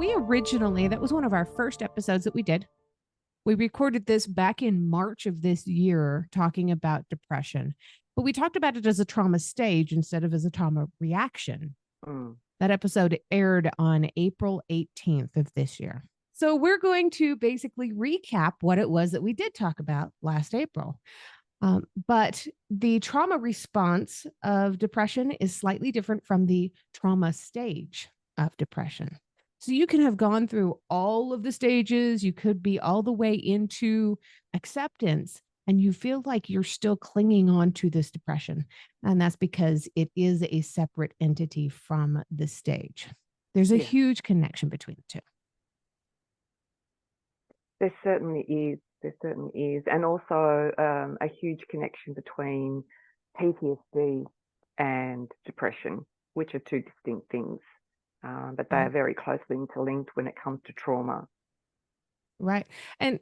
that was one of our first episodes that we did. We recorded this back in March of this year, talking about depression, but we talked about it as a trauma stage instead of as a trauma reaction. Mm. That episode aired on April 18th of this year. So we're going to basically recap what it was that we did talk about last April. But the trauma response of depression is slightly different from the trauma stage of depression. So you can have gone through all of the stages. You could be all the way into acceptance, and you feel like you're still clinging on to this depression. And that's because it is a separate entity from the stage. There's a Yeah, huge connection between the two. there certainly is. There certainly is. And also a huge connection between PTSD and depression, which are two distinct things, but they are very closely interlinked when it comes to trauma. Right. And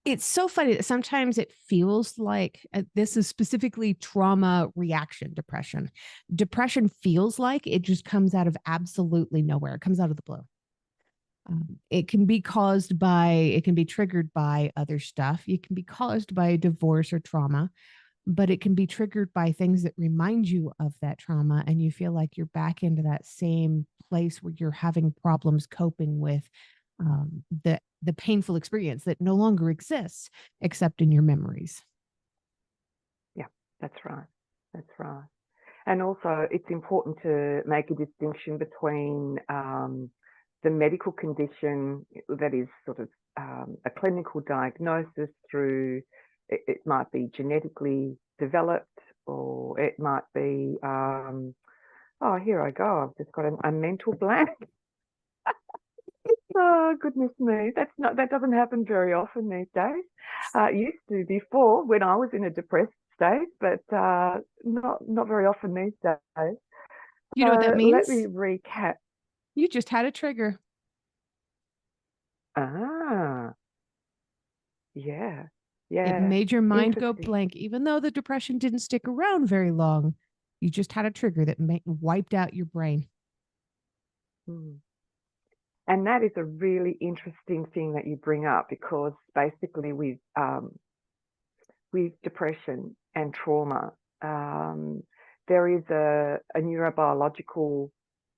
it's so funny that sometimes it feels like this is specifically trauma reaction depression. Depression feels like it just comes out of absolutely nowhere. It comes out of the blue. It can be triggered by other stuff. It can be caused by divorce or trauma, but it can be triggered by things that remind you of that trauma. And you feel like you're back into that same place where you're having problems coping with the painful experience that no longer exists except in your memories. Yeah, that's right. That's right. And also, it's important to make a distinction between the medical condition that is sort of a clinical diagnosis through, it might be genetically developed, or it might be, oh, here I go, I've just got a mental blank. Oh, goodness me. That doesn't happen very often these days. It used to before when I was in a depressed state, but not very often these days. You know what that So let me means? recap. You just had a trigger. Ah, yeah, It yeah. made your mind go Interesting. blank, even though the depression didn't stick around very long. You just had a trigger that wiped out your brain. Hmm. And that is a really interesting thing that you bring up, because basically with depression and trauma, there is a neurobiological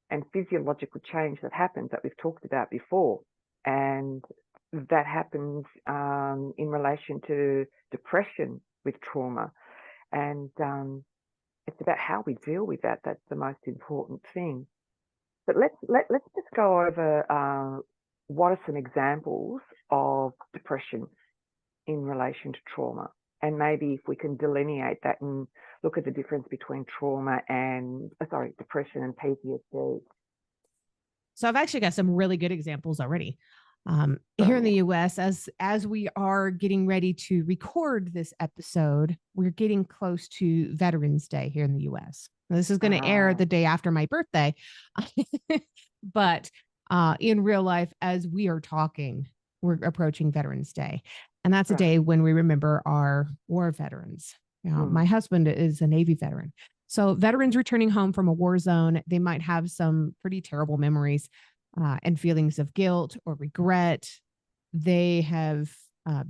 and physiological change that happens that we've talked about before. And that happens in relation to depression with trauma. And it's about how we deal with that. That's the most important thing. But let's just go over what are some examples of depression in relation to trauma, and maybe if we can delineate that and look at the difference between trauma and depression and PTSD. So I've actually got some really good examples already. Here in Brilliant. the US, as we are getting ready to record this episode, we're getting close to Veterans Day here in the US. Now, this is going to air the day after my birthday, but in real life, as we are talking, we're approaching Veterans Day, and that's a day when we remember our war veterans. My husband is a Navy veteran. So veterans returning home from a war zone, they might have some pretty terrible memories and feelings of guilt or regret. They have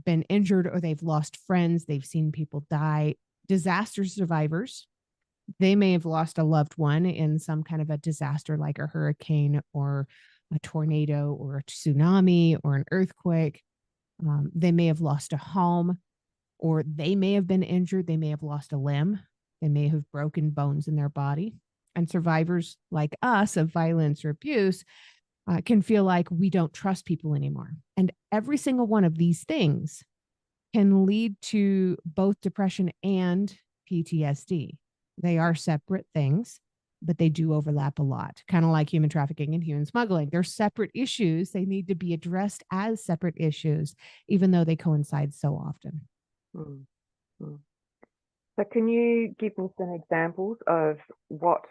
been injured, or they've lost friends. They've seen people die. Disaster survivors, they may have lost a loved one in some kind of a disaster like a hurricane or a tornado or a tsunami or an earthquake. They may have lost a home, or they may have been injured. They may have lost a limb. They may have broken bones in their body. And survivors like us of violence or abuse can feel like we don't trust people anymore. And every single one of these things can lead to both depression and PTSD. They are separate things, but they do overlap a lot, kind of like human trafficking and human smuggling. They're separate issues. They need to be addressed as separate issues, even though they coincide so often. Mm-hmm. So can you give me some examples of what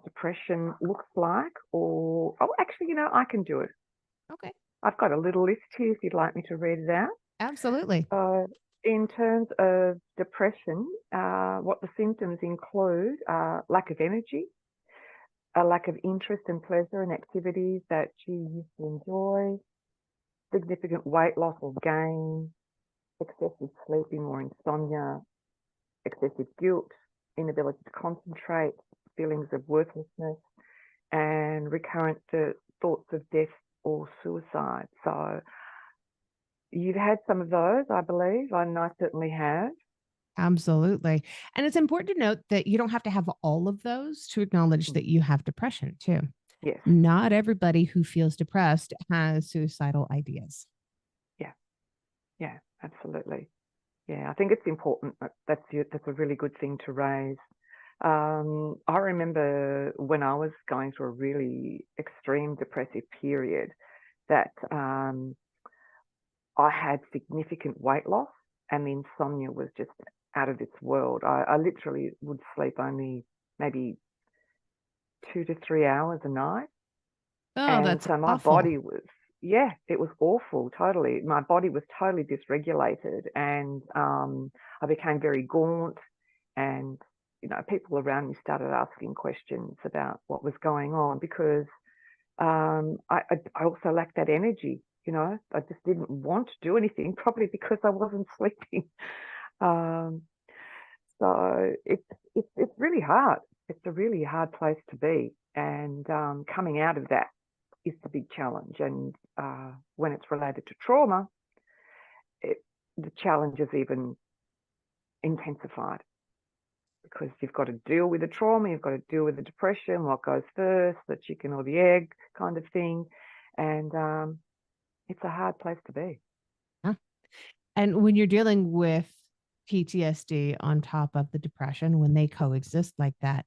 depression looks like? Or, oh, actually, I can do it. Okay. I've got a little list here if you'd like me to read it out. Absolutely. In terms of depression, what the symptoms include lack of energy, a lack of interest and pleasure in activities that she used to enjoy, significant weight loss or gain, excessive sleeping or insomnia, excessive guilt, inability to concentrate, feelings of worthlessness, and recurrent thoughts of death or suicide. So you've had some of those, I believe. I know I certainly have. Absolutely. And it's important to note that you don't have to have all of those to acknowledge that you have depression too. Yes. Not everybody who feels depressed has suicidal ideas. Yeah. Yeah, absolutely. Yeah, I think it's important. That's a really good thing to raise. I remember when I was going through a really extreme depressive period that I had significant weight loss and the insomnia was just out of this world. I literally would sleep only maybe 2 to 3 hours a night. Oh, And that's so my awful. body was, yeah, it was awful, totally. My body was totally dysregulated and I became very gaunt and, people around me started asking questions about what was going on because I also lacked that energy, I just didn't want to do anything, probably because I wasn't sleeping. Um, so it's really hard. It's a really hard place to be. And coming out of that is the big challenge. And when it's related to trauma, the challenge is even intensified because you've got to deal with the trauma, you've got to deal with the depression, what goes first, the chicken or the egg kind of thing. And it's a hard place to be. Yeah. And when you're dealing with PTSD on top of the depression, when they coexist like that,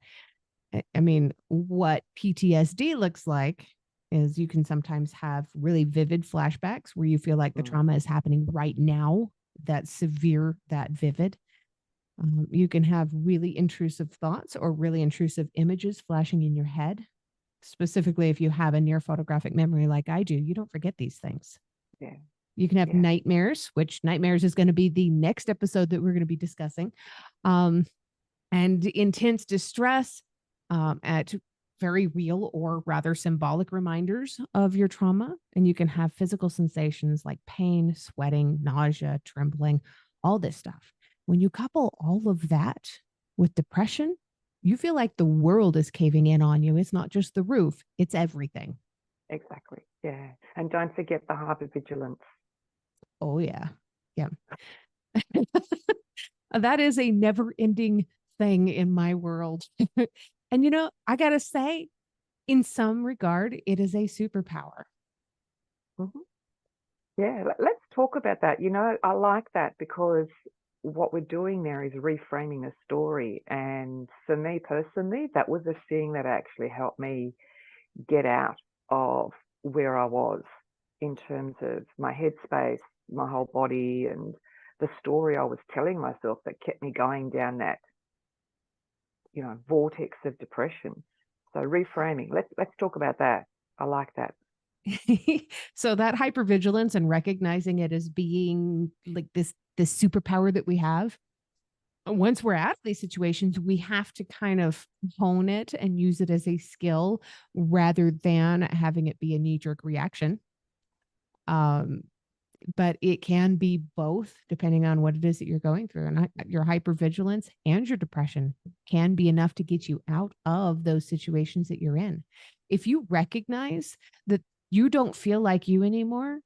I mean, what PTSD looks like is you can sometimes have really vivid flashbacks where you feel like the trauma is happening right now, that severe, that vivid. You can have really intrusive thoughts or really intrusive images flashing in your head. Specifically, if you have a near photographic memory like I do, you don't forget these things. Yeah. You can have Yeah. nightmares, which nightmares is going to be the next episode that we're going to be discussing. And intense distress at very real or rather symbolic reminders of your trauma. And you can have physical sensations like pain, sweating, nausea, trembling, all this stuff. When you couple all of that with depression, you feel like the world is caving in on you. It's not just the roof, it's everything. Exactly. Yeah. And don't forget the hypervigilance. Oh, yeah. Yeah. That is a never ending thing in my world. And, I got to say, in some regard, it is a superpower. Mm-hmm. Yeah, let's talk about that. I like that because what we're doing there is reframing a story. And for me personally, that was a thing that actually helped me get out of where I was in terms of my headspace, my whole body, and the story I was telling myself that kept me going down that, vortex of depression. So reframing. Let's talk about that. I like that. So that hypervigilance and recognizing it as being like this superpower that we have, once we're out of these situations, we have to kind of hone it and use it as a skill rather than having it be a knee-jerk reaction. But it can be both depending on what it is that you're going through. And your hypervigilance and your depression can be enough to get you out of those situations that you're in. If you recognize that you don't feel like you anymore,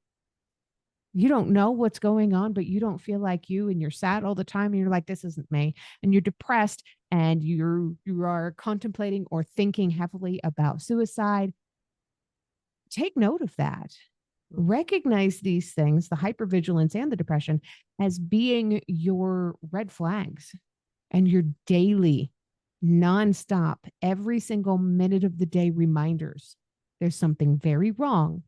you don't know what's going on, but you don't feel like you, and you're sad all the time, and you're like, this isn't me, and you're depressed, and you are contemplating or thinking heavily about suicide, take note of that. Recognize these things, the hypervigilance and the depression, as being your red flags and your daily, nonstop, every single minute of the day reminders. There's something very wrong,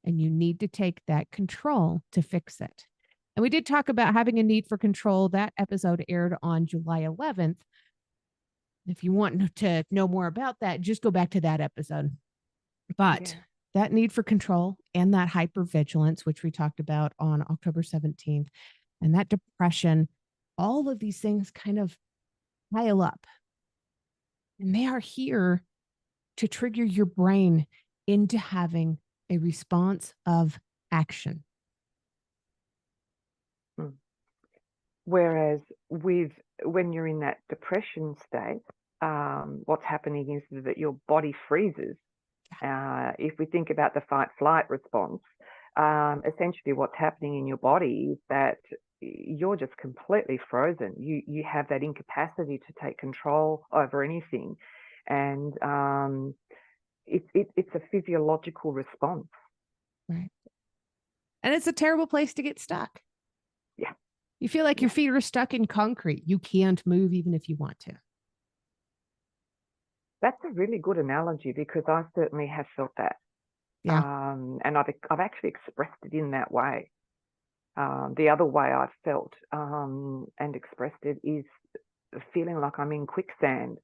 and you need to take that control to fix it. And we did talk about having a need for control. That episode aired on July 11th. If you want to know more about that, just go back to that episode. But that need for control and that hypervigilance, which we talked about on October 17th, and that depression, all of these things kind of pile up. And they are here to trigger your brain into having a response of action. Whereas when you're in that depression state, what's happening is that your body freezes. If we think about the fight-flight response, essentially what's happening in your body is that you're just completely frozen. You have that incapacity to take control over anything, and it's a physiological response. Right. And it's a terrible place to get stuck. Yeah. You feel like your feet are stuck in concrete. You can't move even if you want to. That's a really good analogy, because I certainly have felt that. Yeah. And I've actually expressed it in that way. The other way I've felt and expressed it is feeling like I'm in quicksand,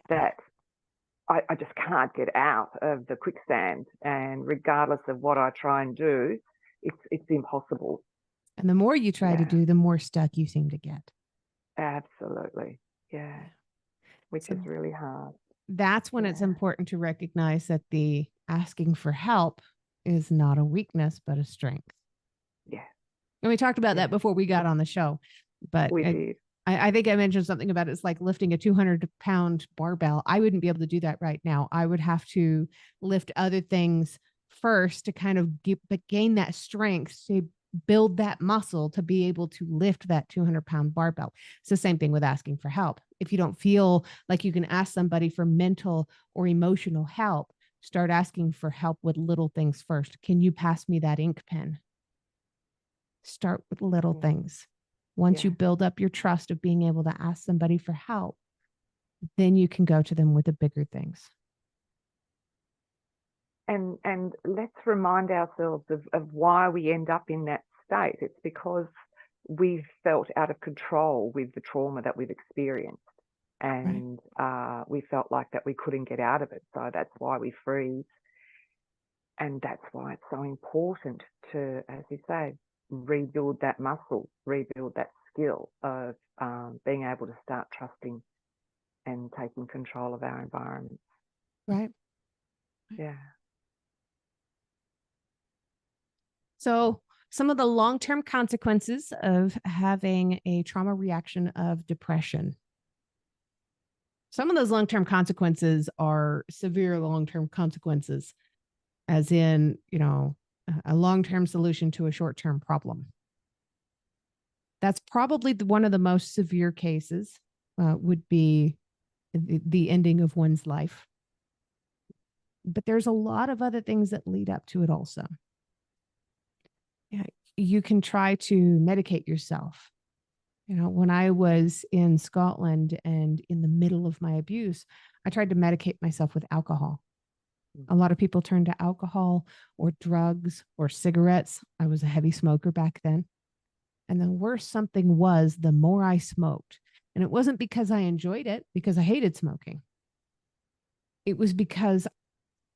that I just can't get out of the quicksand, and regardless of what I try and do, it's impossible. And the more you try to Yeah. do, the more stuck you seem to get. Absolutely. Yeah. Which So is really hard. that's when it's Yeah. important to recognize that the asking for help is not a weakness, but a strength. Yeah. And we talked about Yeah. that before we got on the show, but We did. I think I mentioned something about it's like lifting a 200-pound barbell. I wouldn't be able to do that right now. I would have to lift other things first to kind of gain that strength to build that muscle to be able to lift that 200-pound barbell. It's the same thing with asking for help. If you don't feel like you can ask somebody for mental or emotional help, start asking for help with little things first. Can you pass me that ink pen? Start with little things. Once you build up your trust of being able to ask somebody for help, then you can go to them with the bigger things. And let's remind ourselves of why we end up in that state. It's because we've felt out of control with the trauma that we've experienced, and we felt like that we couldn't get out of it. So that's why we freeze. And that's why it's so important to, as you say, rebuild that muscle, rebuild that skill of being able to start trusting and taking control of our environment. Right. Yeah. So some of the long-term consequences of having a trauma reaction of depression. Some of those long-term consequences are severe long-term consequences, as in, a long-term solution to a short-term problem. That's probably one of the most severe cases, would be the ending of one's life. But there's a lot of other things that lead up to it also. Yeah, you can try to medicate yourself. When I was in Scotland and in the middle of my abuse, I tried to medicate myself with alcohol. A lot of people turn to alcohol or drugs or cigarettes. I was a heavy smoker back then. And the worse something was, the more I smoked. And it wasn't because I enjoyed it, because I hated smoking. It was because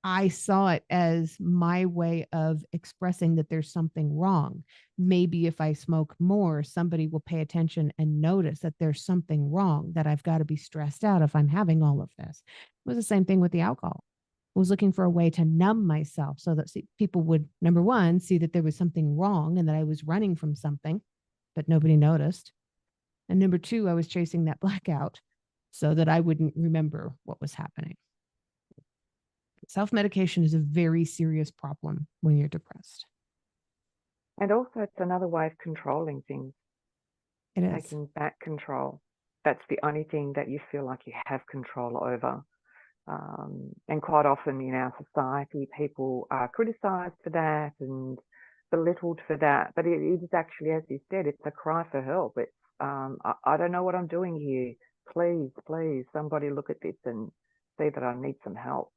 I saw it as my way of expressing that there's something wrong. Maybe if I smoke more, somebody will pay attention and notice that there's something wrong, that I've got to be stressed out if I'm having all of this. It was the same thing with the alcohol. I was looking for a way to numb myself so that people would, number one, see that there was something wrong and that I was running from something, but nobody noticed. And number two, I was chasing that blackout so that I wouldn't remember what was happening. Self-medication is a very serious problem when you're depressed. And also, it's another way of controlling things. It is. Taking back control. That's the only thing that you feel like you have control over. And quite often in our society, people are criticised for that and belittled for that. But it is actually, as you said, it's a cry for help. It's, I don't know what I'm doing here. Please, please, somebody look at this and see that I need some help.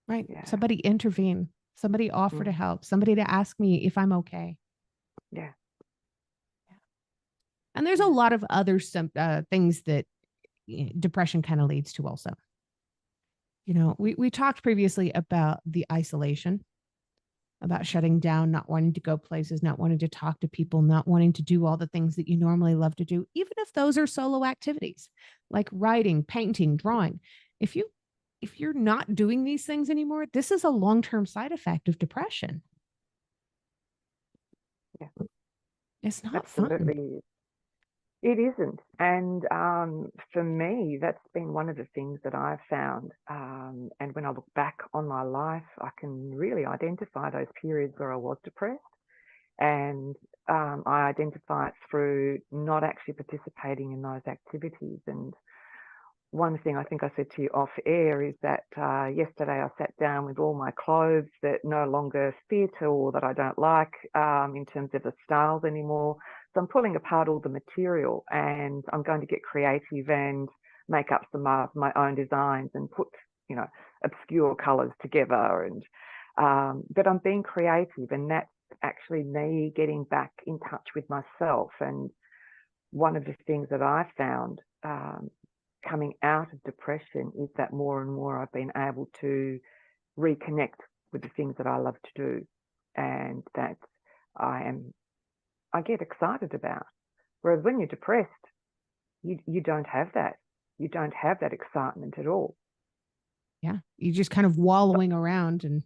Right. Yeah. Somebody intervene. Somebody offer to help. Somebody to ask me if I'm okay. Yeah. And there's a lot of other things that depression kind of leads to also. We talked previously about the isolation, about shutting down, not wanting to go places, not wanting to talk to people, not wanting to do all the things that you normally love to do, even if those are solo activities like writing, painting, drawing. If you if you're not doing these things anymore, this is a long-term side effect of depression. Yeah, It's not fun. absolutely. It isn't. And for me, that's been one of the things that I've found. And when I look back on my life, I can really identify those periods where I was depressed. And I identify it through not actually participating in those activities. And one thing I think I said to you off air is that yesterday I sat down with all my clothes that no longer fit or that I don't like in terms of the styles anymore. So I'm pulling apart all the material and I'm going to get creative and make up some of my own designs and put, obscure colors together. And but I'm being creative, and that's actually me getting back in touch with myself. And one of the things that I found coming out of depression is that more and more I've been able to reconnect with the things that I love to do and that I get excited about. Whereas when you're depressed, you don't have that. You don't have that excitement at all. Yeah. You're just kind of wallowing around. And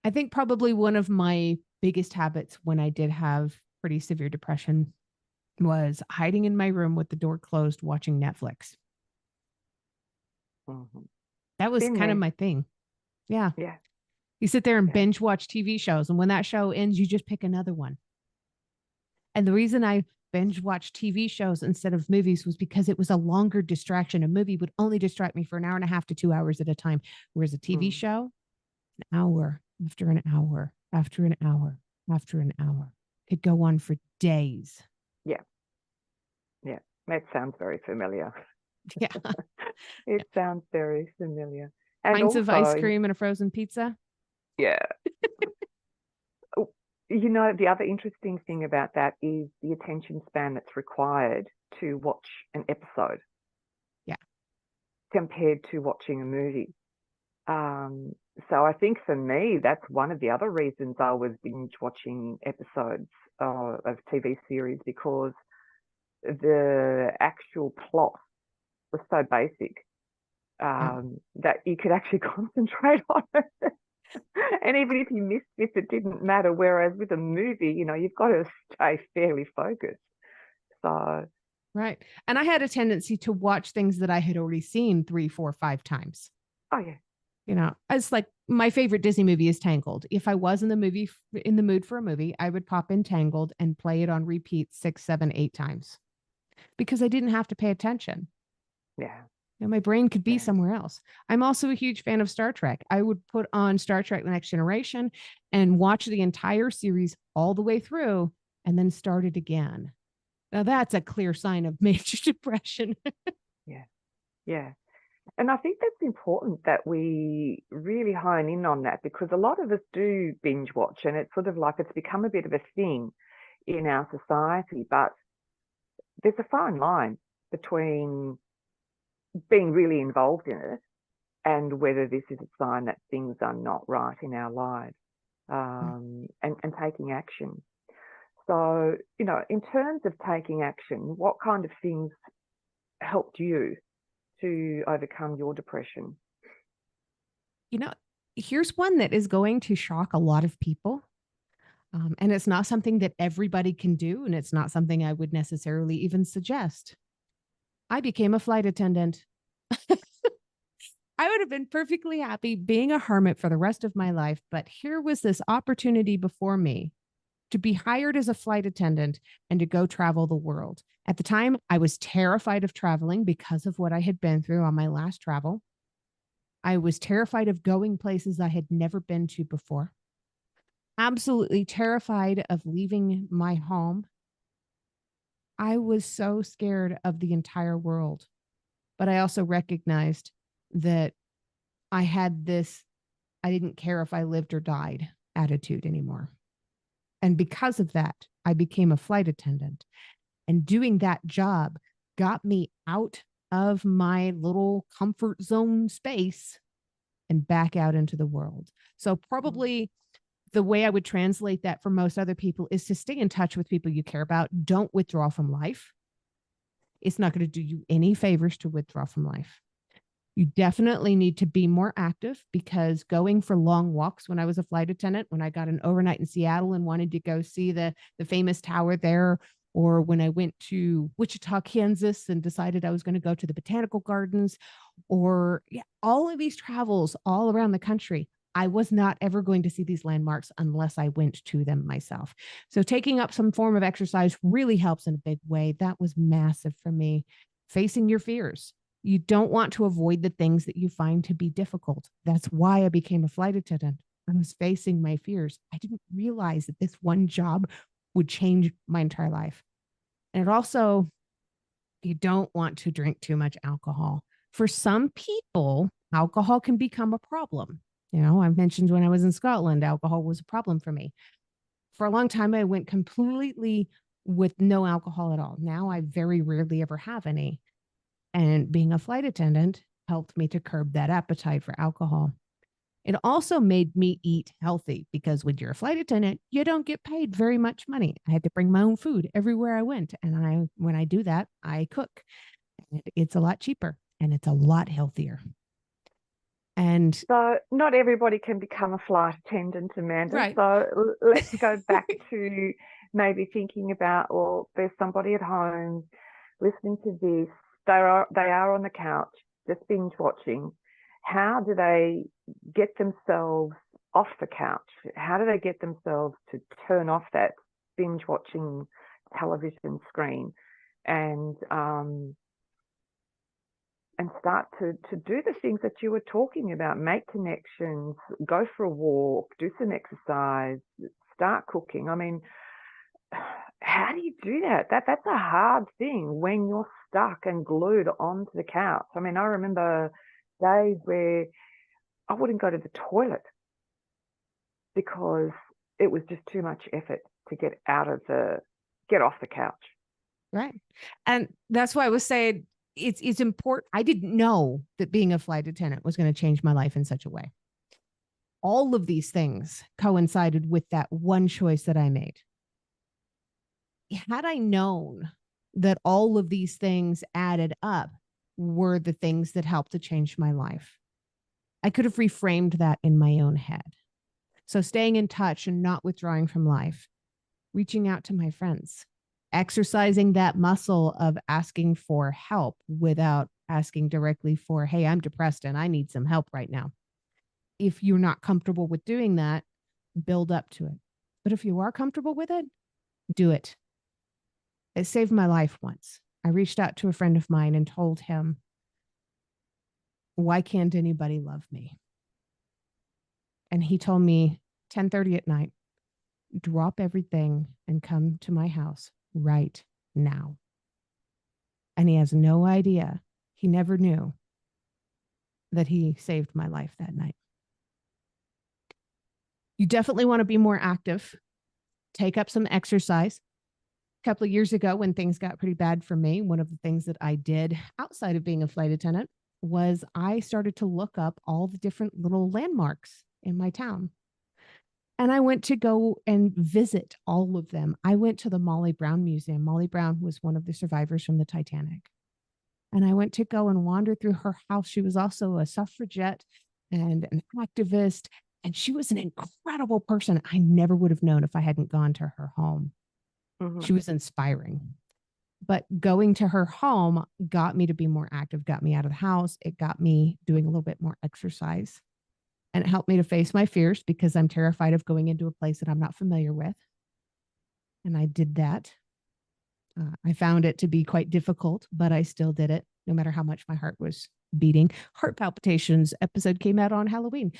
I think probably one of my biggest habits when I did have pretty severe depression was hiding in my room with the door closed, watching Netflix. Mm-hmm. That was Been kind of there. my thing. Yeah. Yeah. You sit there and Yeah. binge watch TV shows. And when that show ends, you just pick another one. And the reason I binge watch TV shows instead of movies was because it was a longer distraction. A movie would only distract me for an hour and a half to 2 hours at a time. Whereas a TV show, an hour after an hour after an hour after an hour could go on for days. Yeah. Yeah. That sounds very familiar. Yeah. It sounds very familiar. And Pints of ice also, cream and a frozen pizza. yeah. Oh, the other interesting thing about that is the attention span that's required to watch an episode. Yeah. Compared to watching a movie. So I think for me, that's one of the other reasons I was binge watching episodes of TV series, because the actual plot was so basic that you could actually concentrate on it. And even if you missed this, it didn't matter. Whereas with a movie, you've got to stay fairly focused. So, Right. And I had a tendency to watch things that I had already seen 3, 4, 5 times. oh yeah. It's like my favorite Disney movie is Tangled. If I was in the mood for a movie, I would pop in Tangled and play it on repeat 6, 7, 8 times because I didn't have to pay attention. Yeah. My brain could be Yeah. somewhere else. I'm also a huge fan of Star Trek. I would put on Star Trek The Next Generation and watch the entire series all the way through and then start it again. Now that's a clear sign of major depression. Yeah. Yeah. And I think that's important that we really hone in on that, because a lot of us do binge watch, and it's sort of like it's become a bit of a thing in our society. But there's a fine line between being really involved in it and whether this is a sign that things are not right in our lives, and taking action. So, in terms of taking action, what kind of things helped you to overcome your depression? Here's one that is going to shock a lot of people. And it's not something that everybody can do. And it's not something I would necessarily even suggest. I became a flight attendant. I would have been perfectly happy being a hermit for the rest of my life. But here was this opportunity before me to be hired as a flight attendant and to go travel the world. At the time, I was terrified of traveling because of what I had been through on my last travel. I was terrified of going places I had never been to before. Absolutely terrified of leaving my home. I was so scared of the entire world. But I also recognized that I had this, I didn't care if I lived or died attitude anymore. And because of that, I became a flight attendant. And doing that job got me out of my little comfort zone space and back out into the world. So probably the way I would translate that for most other people is to stay in touch with people you care about. Don't withdraw from life. It's not going to do you any favors to withdraw from life. You definitely need to be more active, because going for long walks when I was a flight attendant, when I got an overnight in Seattle and wanted to go see the famous tower there, or when I went to Wichita, Kansas and decided I was going to go to the botanical gardens, or yeah, all of these travels all around the country, I was not ever going to see these landmarks unless I went to them myself. So taking up some form of exercise really helps in a big way. That was massive for me. Facing your fears. You don't want to avoid the things that you find to be difficult. That's why I became a flight attendant. I was facing my fears. I didn't realize that this one job would change my entire life. And it also, you don't want to drink too much alcohol. For some people, alcohol can become a problem. You know, I've mentioned when I was in Scotland, alcohol was a problem for me. For a long time, I went completely with no alcohol at all. Now I very rarely ever have any. And being a flight attendant helped me to curb that appetite for alcohol. It also made me eat healthy, because when you're a flight attendant, you don't get paid very much money. I had to bring my own food everywhere I went. And when I do that, I cook. It's a lot cheaper and it's a lot healthier. And So not everybody can become a flight attendant, Amanda. right. So let's go back to maybe thinking about, well, there's somebody at home listening to this. They are on the couch just binge watching. How do they get themselves off the couch? How do they get themselves to turn off that binge watching television screen and start to do the things that you were talking about, make connections, go for a walk, do some exercise, start cooking? I mean, how do you do that? That's a hard thing when you're stuck and glued onto the couch. I mean, I remember days where I wouldn't go to the toilet because it was just too much effort to get off the couch. Right. And that's why I was saying it's important. I didn't know that being a flight attendant was going to change my life in such a way. All of these things coincided with that one choice that I made. Had I known that all of these things added up were the things that helped to change my life, I could have reframed that in my own head. So staying in touch and not withdrawing from life, reaching out to my friends, exercising that muscle of asking for help without asking directly for, hey, I'm depressed and I need some help right now. If you're not comfortable with doing that, build up to it. But if you are comfortable with it, do it. It saved my life once. I reached out to a friend of mine and told him, why can't anybody love me? And he told me 10:30 at night, drop everything and come to my house right now. And he has no idea. He never knew that he saved my life that night. You definitely want to be more active. Take up some exercise. A couple of years ago, when things got pretty bad for me, one of the things that I did outside of being a flight attendant was I started to look up all the different little landmarks in my town. And I went to go and visit all of them. I went to the Molly Brown Museum. Molly Brown was one of the survivors from the Titanic. And I went to go and wander through her house. She was also a suffragette and an activist. And she was an incredible person. I never would have known if I hadn't gone to her home. Mm-hmm. She was inspiring. But going to her home got me to be more active, got me out of the house. It got me doing a little bit more exercise. And it helped me to face my fears, because I'm terrified of going into a place that I'm not familiar with. And I did that. I found it to be quite difficult, but I still did it, no matter how much my heart was beating. Heart Palpitations episode came out on Halloween.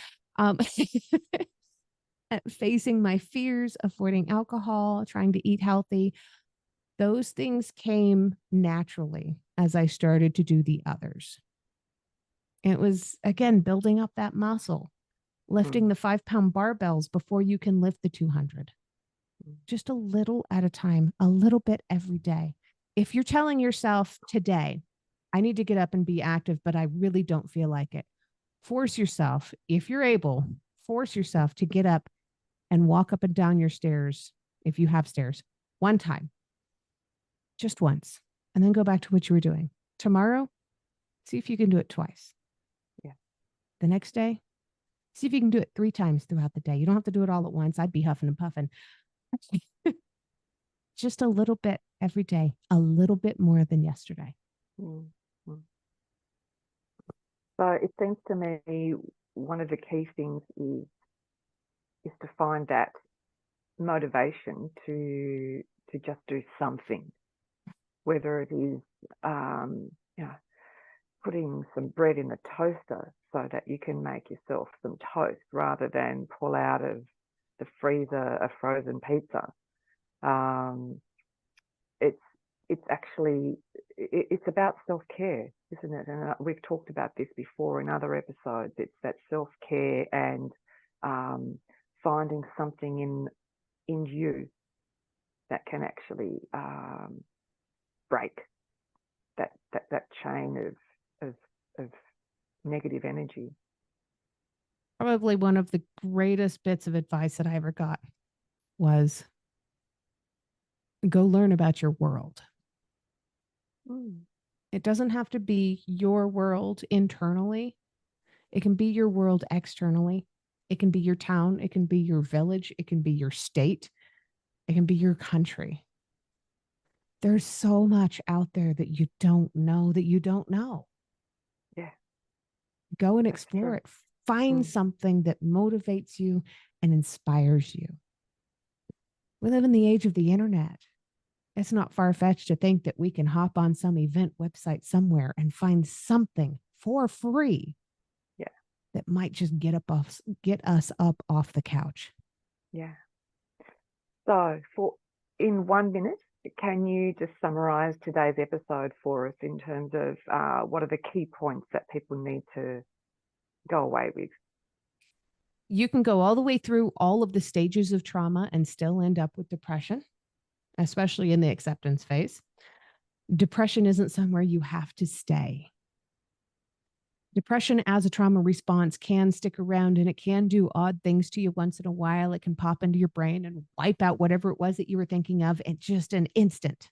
Facing my fears, avoiding alcohol, trying to eat healthy, those things came naturally as I started to do the others. It was, again, building up that muscle, lifting the 5-pound barbells before you can lift the 200. Just a little at a time, a little bit every day. If you're telling yourself today, I need to get up and be active, but I really don't feel like it, force yourself, if you're able, force yourself to get up and walk up and down your stairs, if you have stairs, one time, just once, and then go back to what you were doing. Tomorrow, see if you can do it twice. The next day, see if you can do it 3 times throughout the day. You don't have to do it all at once. I'd be huffing and puffing. Just a little bit every day, a little bit more than yesterday. Mm, mm. So it seems to me one of the key things is to find that motivation to just do something, whether it is you know, putting some bread in the toaster so that you can make yourself some toast rather than pull out of the freezer a frozen pizza. It's actually it's about self-care, isn't it? And we've talked about this before in other episodes. It's that self-care and finding something in you that can actually break that chain of negative energy. Probably one of the greatest bits of advice that I ever got was go learn about your world. It doesn't have to be your world internally. It can be your world externally. It can be your town. It can be your village. It can be your state. It can be your country. There's so much out there that you don't know that you don't know. Yeah. Go and explore it. Find something that motivates you and inspires you. We live in the age of the internet. It's not far-fetched to think that we can hop on some event website somewhere and find something for free. Yeah. That might just get us up off the couch. Yeah. So in 1 minute, can you just summarize today's episode for us in terms of what are the key points that people need to go away with? You can go all the way through all of the stages of trauma and still end up with depression, especially in the acceptance phase. Depression isn't somewhere you have to stay. Depression as a trauma response can stick around and it can do odd things to you once in a while. It can pop into your brain and wipe out whatever it was that you were thinking of in just an instant.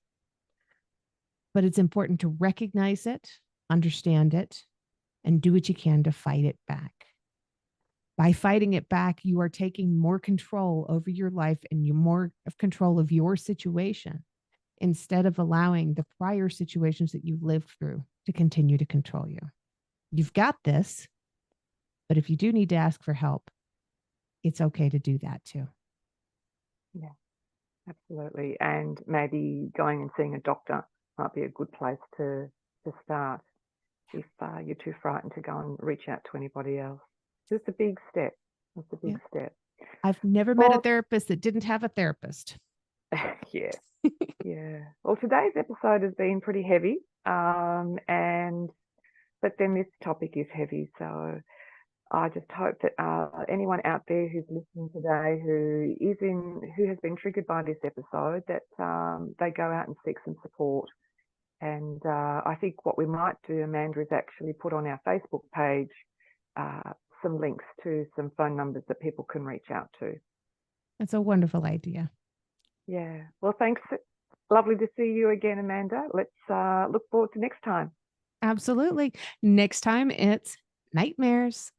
But it's important to recognize it, understand it, and do what you can to fight it back. By fighting it back, you are taking more control over your life and you more of control of your situation instead of allowing the prior situations that you lived through to continue to control you. You've got this, but if you do need to ask for help, it's okay to do that too. Yeah, absolutely. And maybe going and seeing a doctor might be a good place to start if you're too frightened to go and reach out to anybody else. It's a big step. It's a big step. I've never met a therapist that didn't have a therapist. Yeah. Yeah. Well, today's episode has been pretty heavy. But then this topic is heavy. So I just hope that anyone out there who's listening today who has been triggered by this episode, that they go out and seek some support. And I think what we might do, Amanda, is actually put on our Facebook page some links to some phone numbers that people can reach out to. That's a wonderful idea. Yeah. Well, thanks. Lovely to see you again, Amanda. Let's look forward to next time. Absolutely. Next time it's nightmares.